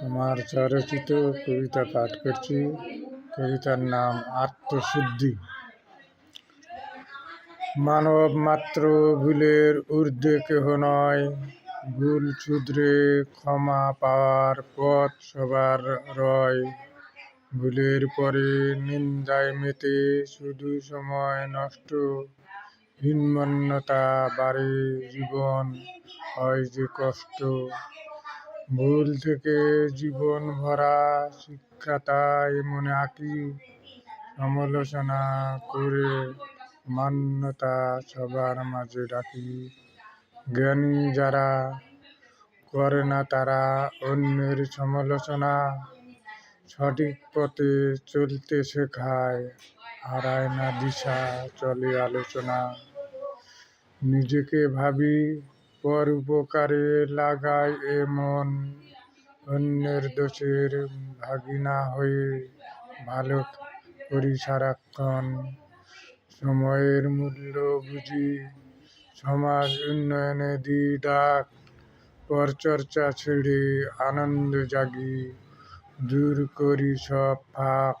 আমার স্বরচিত কবিতা পাঠ করছি। কবিতার নাম আত্মশুদ্ধি। মানব মাত্র ভুলের ঊর্ধ্বে কেহ নয়, ভুল শুধরে ক্ষমা পাওয়ার পথ সবার রয়। ভুলের পরে নিন্দায় মেতে শুধু সময় নষ্ট, হীনমন্যতা বাড়ে জীবন হয় যে কষ্ট। ভুল থেকে জীবন ভরা শিক্ষা তাই মনে আঁকি, সমালোচনা করে মান্যতা সবার মাঝে ডাকি। জ্ঞানী যারা করে না তারা অন্যের সমালোচনা, সঠিক পথে চলতে শেখায়, হারায় না দিশা চলে আলোচনা। নিজেকে ভাবি পর উপকারে লাগাই এমন, অন্যের দোষের ভাগী না হয়ে ভালো করি সারাক্ষণ। সময়ের মূল্য বুঝি, সমাজ উন্নয়নে দিই ডাক, পরচর্চা ছেড়ে আনন্দ জাগি, দূর করি সব ফাঁক।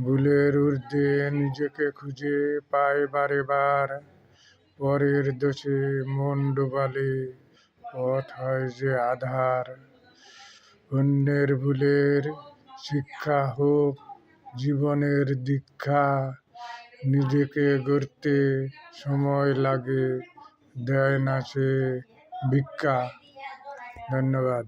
ভুলের ঊর্ধ্বে নিজেকে খুঁজে পাই বারে বার, পরের দোষে মন ডোবালে পথ হয় যে আঁধার। অন্যের ভুলের শিক্ষা হোক জীবনের দীক্ষা, নিজেকে গড়তে সময় লাগে, দেয় না সে ভিক্ষা। ধন্যবাদ।